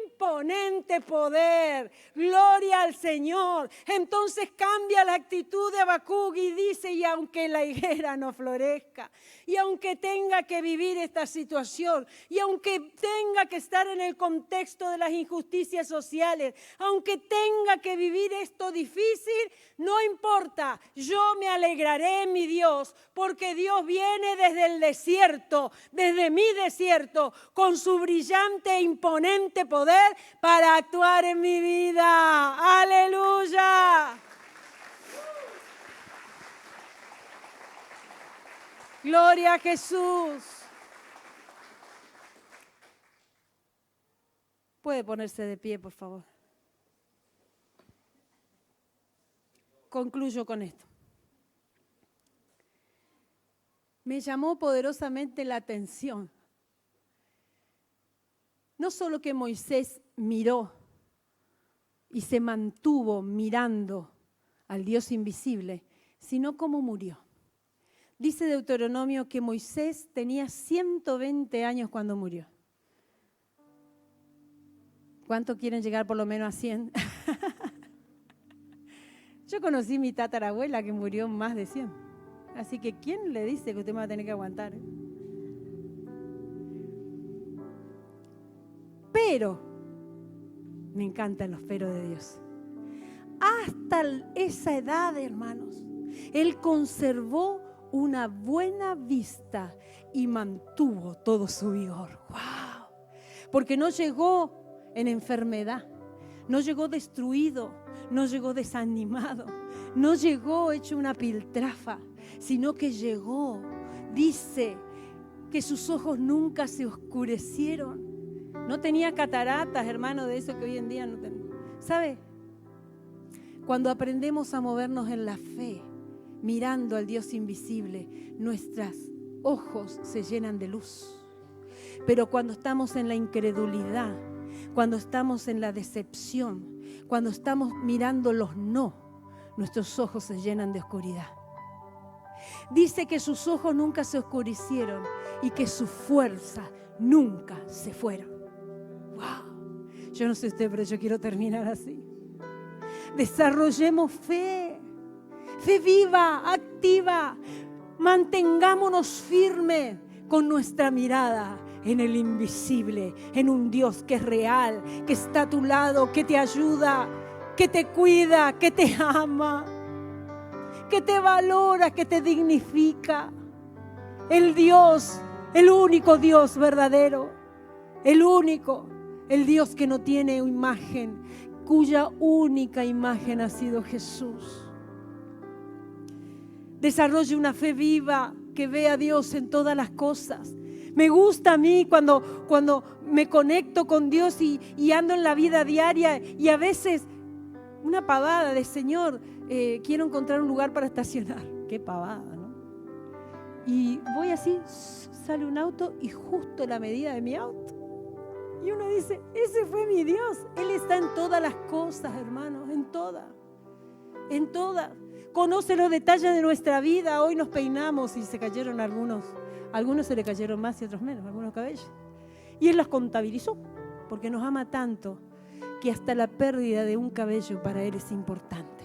imponente poder. Gloria al Señor. Entonces cambia la actitud de Habacuc y dice, y aunque la higuera no florezca, y aunque tenga que vivir esta situación, y aunque tenga que estar en el contexto de las injusticias sociales, aunque tenga que vivir esto difícil, no importa, yo me alegraré en mi Dios, porque Dios viene desde el desierto, desde mi desierto, con su brillante e imponente poder para actuar en mi vida. ¡Aleluya! Gloria a Jesús. Puede ponerse de pie, por favor. Concluyo con esto. Me llamó poderosamente la atención. No solo que Moisés miró y se mantuvo mirando al Dios invisible, sino cómo murió. Dice Deuteronomio que Moisés tenía 120 años cuando murió. ¿Cuántos quieren llegar por lo menos a 100? Yo conocí a mi tatarabuela que murió más de 100. Así que ¿quién le dice que usted me va a tener que aguantar? Pero, me encantan los peros de Dios. Hasta esa edad, hermanos, Él conservó una buena vista y mantuvo todo su vigor. ¡Wow! Porque no llegó en enfermedad, no llegó destruido, no llegó desanimado, no llegó hecho una piltrafa, sino que llegó, dice, que sus ojos nunca se oscurecieron. No tenía cataratas, hermano, de eso que hoy en día no tenemos. ¿Sabe? Cuando aprendemos a movernos en la fe, mirando al Dios invisible, nuestros ojos se llenan de luz. Pero cuando estamos en la incredulidad, cuando estamos en la decepción, cuando estamos mirando los no, nuestros ojos se llenan de oscuridad. Dice que sus ojos nunca se oscurecieron y que su fuerza nunca se fueron. ¡Wow! Yo no sé usted, pero yo quiero terminar así. Desarrollemos fe. Fe viva, activa. Mantengámonos firmes con nuestra mirada en el invisible, en un Dios que es real, que está a tu lado, que te ayuda, que te cuida, que te ama, que te valora, que te dignifica. El Dios, el único Dios verdadero, el único, el Dios que no tiene imagen, cuya única imagen ha sido Jesús. Desarrolle una fe viva que ve a Dios en todas las cosas. Me gusta a mí cuando me conecto con Dios y ando en la vida diaria y a veces una pavada de Señor, quiero encontrar un lugar para estacionar. Qué pavada, ¿no? Y voy así, sale un auto y justo la medida de mi auto. Y uno dice, ese fue mi Dios. Él está en todas las cosas, hermanos, en todas. En todas. Conoce los detalles de nuestra vida. Hoy nos peinamos y se cayeron algunos. Algunos se le cayeron más y otros menos, algunos cabellos. Y Él los contabilizó, porque nos ama tanto que hasta la pérdida de un cabello para Él es importante.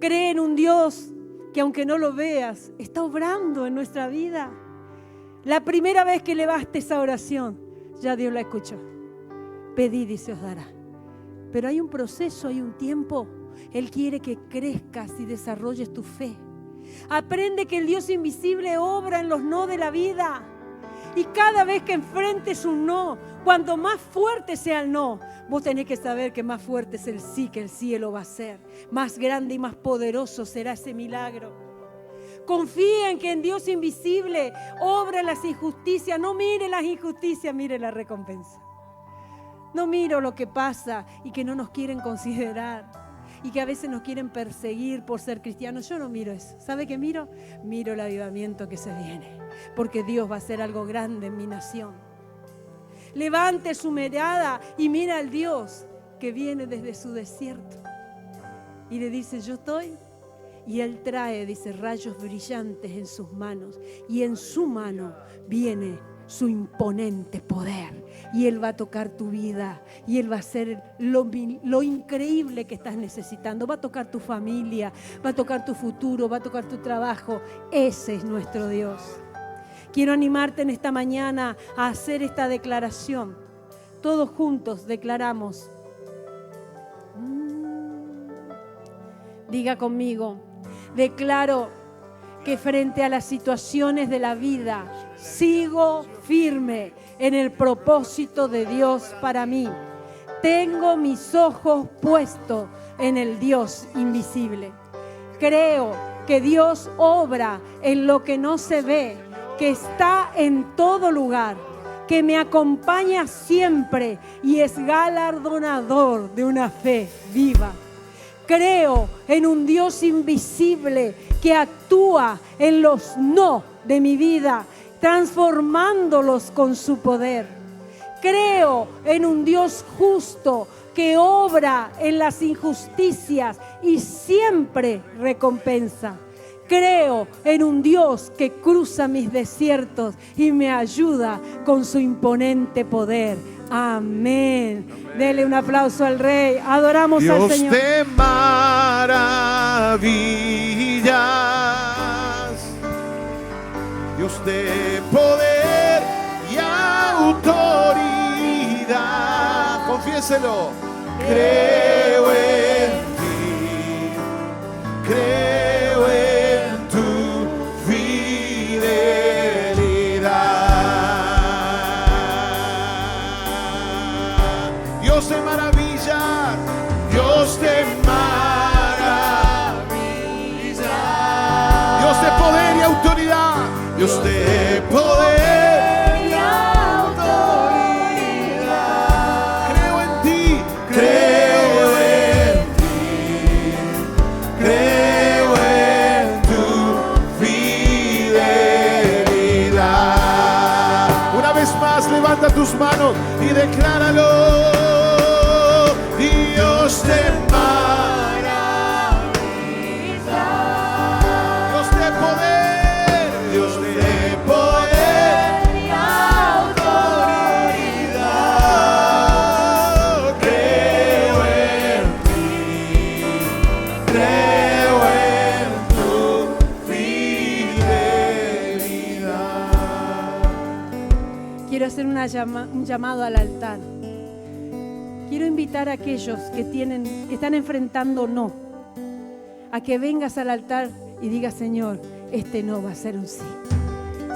Cree en un Dios que aunque no lo veas, está obrando en nuestra vida. La primera vez que levaste esa oración, ya Dios la escuchó. Pedid y se os dará. Pero hay un proceso, hay un tiempo. Él quiere que crezcas y desarrolles tu fe. Aprende que el Dios invisible obra en los no de la vida. Y cada vez que enfrentes un no, cuanto más fuerte sea el no, vos tenés que saber que más fuerte es el sí que el cielo va a ser. Más grande y más poderoso será ese milagro. Confía en que en Dios invisible obra las injusticias. No mire las injusticias, mire la recompensa. No miro lo que pasa y que no nos quieren considerar. Y que a veces nos quieren perseguir por ser cristianos. Yo no miro eso. ¿Sabe qué miro? Miro el avivamiento que se viene. Porque Dios va a hacer algo grande en mi nación. Levante su mirada y mira al Dios que viene desde su desierto. Y le dice, yo estoy. Y Él trae, dice, rayos brillantes en sus manos. Y en su mano viene su imponente poder. Y Él va a tocar tu vida. Y Él va a hacer lo increíble que estás necesitando. Va a tocar tu familia, va a tocar tu futuro, va a tocar tu trabajo. Ese es nuestro Dios. Quiero animarte en esta mañana a hacer esta declaración. Todos juntos declaramos. Diga conmigo. Declaro que frente a las situaciones de la vida sigo firme en el propósito de Dios para mí. Tengo mis ojos puestos en el Dios invisible. Creo que Dios obra en lo que no se ve, que está en todo lugar, que me acompaña siempre y es galardonador de una fe viva. Creo en un Dios invisible que actúa en los no de mi vida, transformándolos con su poder. Creo en un Dios justo que obra en las injusticias y siempre recompensa. Creo en un Dios que cruza mis desiertos y me ayuda con su imponente poder. Amén. Dele un aplauso al Rey. Adoramos al Señor. Dios de maravillas, Dios de poder y autoridad. Confiéselo. Creo en ti, creo en tu fidelidad. Dios de maravillas, Dios de maravillas, Dios de poder y autoridad, Dios de poder y autoridad. Creo en ti, creo en ti, creo en tu fidelidad. Una vez más, levanta tus manos y decláralo. Dios de maravillas, Dios de poder, Dios de poder y autoridad. Creo en ti, creo en tu fidelidad. Quiero hacer un llamado al altar. Quiero invitar a aquellos que están enfrentando no, a que vengas al altar y digas, Señor, este no va a ser un sí.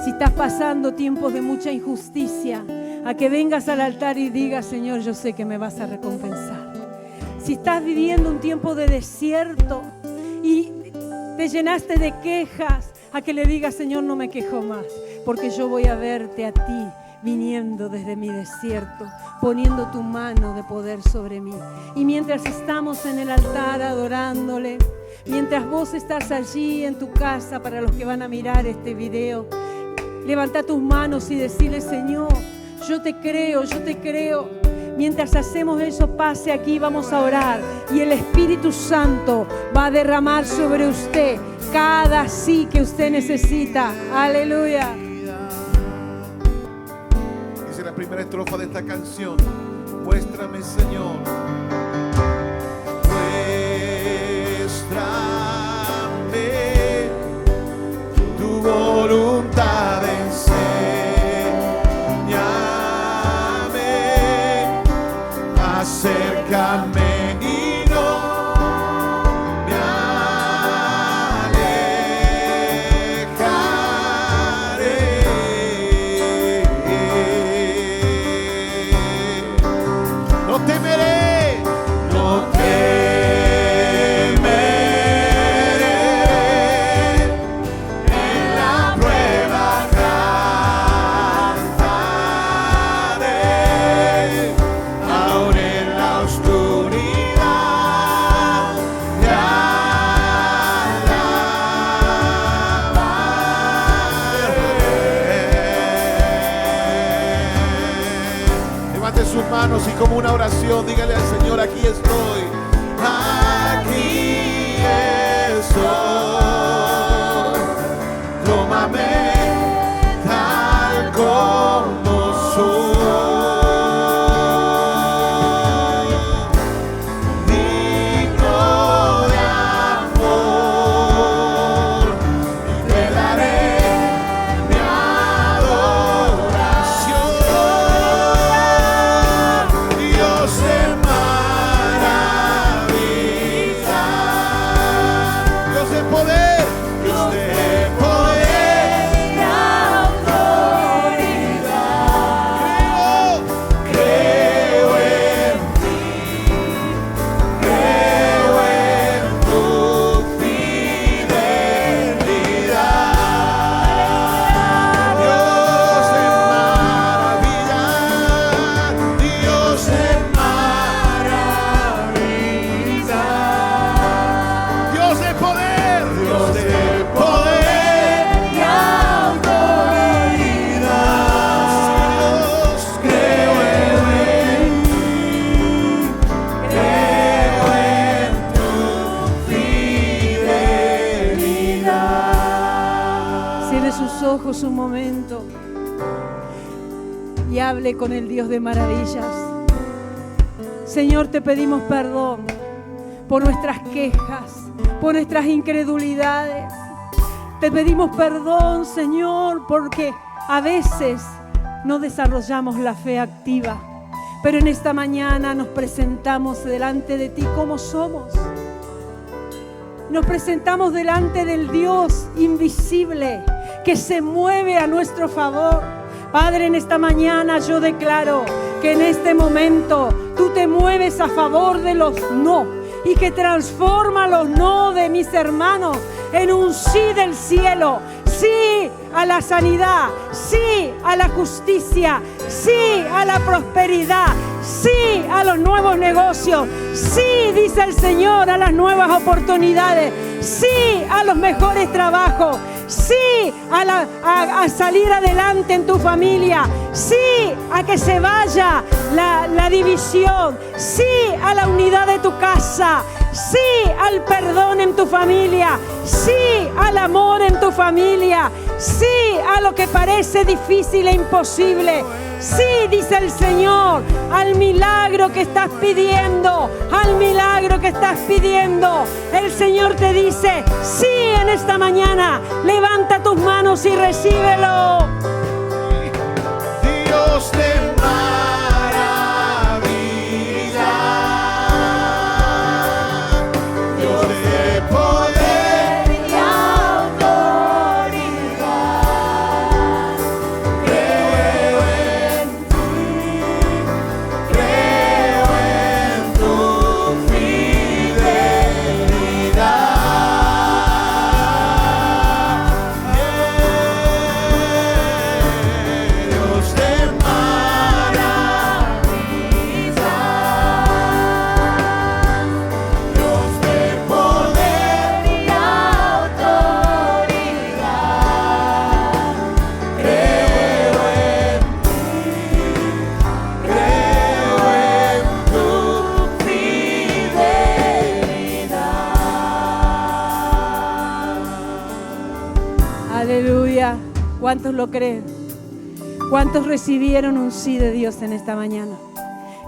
Si estás pasando tiempos de mucha injusticia, a que vengas al altar y digas, Señor, yo sé que me vas a recompensar. Si estás viviendo un tiempo de desierto y te llenaste de quejas, a que le digas, Señor, no me quejo más, porque yo voy a verte a ti viniendo desde mi desierto, poniendo tu mano de poder sobre mí. Y mientras estamos en el altar adorándole, mientras vos estás allí en tu casa, para los que van a mirar este video, levanta tus manos y decirle, Señor, yo te creo, yo te creo. Mientras hacemos eso, pase aquí, vamos a orar y el Espíritu Santo va a derramar sobre usted cada sí que usted necesita. Aleluya. La primera estrofa de esta canción. Muéstrame, Señor, muéstrame tu voluntad, enséñame, acércame Levante sus manos y como una oración, dígale al Señor, aquí estoy. Aquí estoy. Tómame tal como soy. Un momento y hable con el Dios de maravillas. Señor, te pedimos perdón por nuestras quejas, por nuestras incredulidades. Te pedimos perdón, Señor, porque a veces no desarrollamos la fe activa, pero en esta mañana nos presentamos delante de ti como somos. Nos presentamos delante del Dios invisible que se mueve a nuestro favor. Padre, en esta mañana yo declaro que en este momento tú te mueves a favor de los no y que transforma los no de mis hermanos en un sí del cielo. Sí a la sanidad, sí a la justicia, sí a la prosperidad, sí a los nuevos negocios, sí, dice el Señor, a las nuevas oportunidades, sí a los mejores trabajos, sí a salir adelante en tu familia, sí a que se vaya la división, sí a la unidad de tu casa, sí al perdón en tu familia, sí al amor en tu familia, sí a lo que parece difícil e imposible. Sí, dice el Señor, al milagro que estás pidiendo, al milagro que estás pidiendo. El Señor te dice, sí, en esta mañana, levanta tus manos y recíbelo. Dios de ¿Cuántos lo creen? ¿Cuántos recibieron un sí de Dios en esta mañana?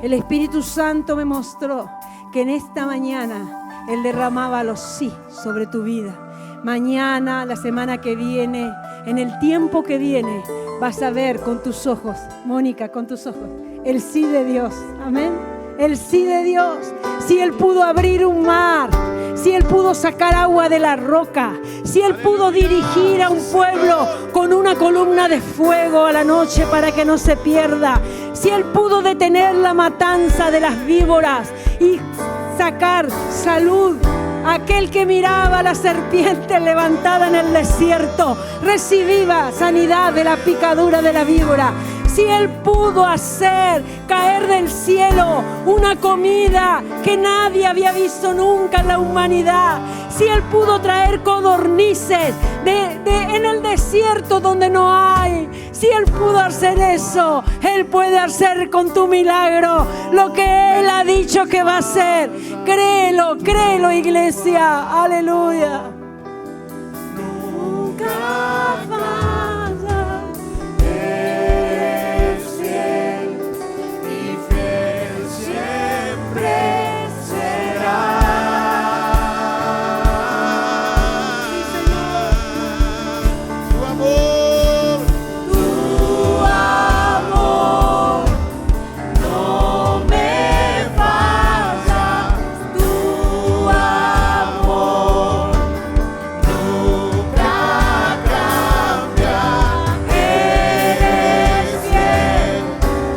El Espíritu Santo me mostró que en esta mañana Él derramaba los sí sobre tu vida. Mañana, la semana que viene, en el tiempo que viene, vas a ver con tus ojos, Mónica, con tus ojos, el sí de Dios. Amén. El sí de Dios. Si Él pudo abrir un mar, si Él pudo sacar agua de la roca, si Él pudo dirigir a un pueblo con una columna de fuego a la noche para que no se pierda, si Él pudo detener la matanza de las víboras y sacar salud a aquel que miraba a la serpiente levantada en el desierto, recibía sanidad de la picadura de la víbora. Si Él pudo hacer caer del cielo una comida que nadie había visto nunca en la humanidad, si Él pudo traer codornices en el desierto donde no hay, si Él pudo hacer eso, Él puede hacer con tu milagro lo que Él ha dicho que va a hacer. Créelo, créelo, iglesia. Aleluya. Nunca falla. Eres fiel y fiel siempre serás. Tu amor no me falla. Tu amor nunca cambia. Eres fiel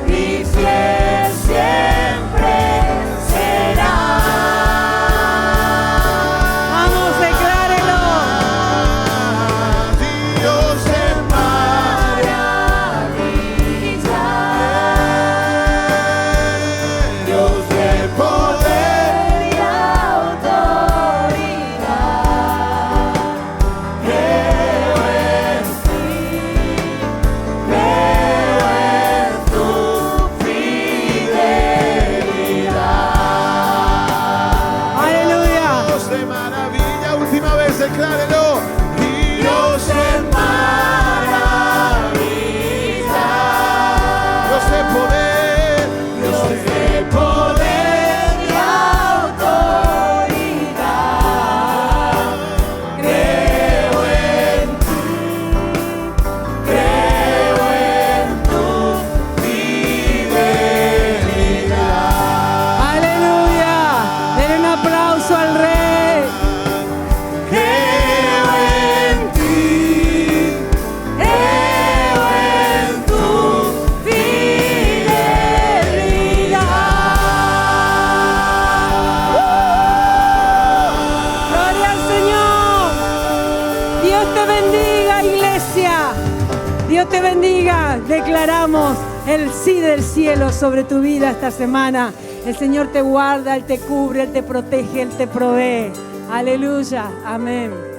y fiel siempre serás. Vamos, declárelo. Dios es Dios de poder y autoridad. Creo en ti, creo en tu fidelidad. Aleluya. Dios de maravilla, última vez, declárelo. Dios es maravilla. Dios de poder, Dios de poder y autoridad. Creo en ti, creo en tu fidelidad. Aleluya. Den un aplauso al Rey. Creo en ti, creo en tu fidelidad. Gloria al Señor. Dios te bendiga, iglesia. Dios te bendiga. Declaramos el sí del cielo sobre tu vida esta semana. El Señor te guarda, Él te cubre, Él te protege, Él te provee. Aleluya. Amén.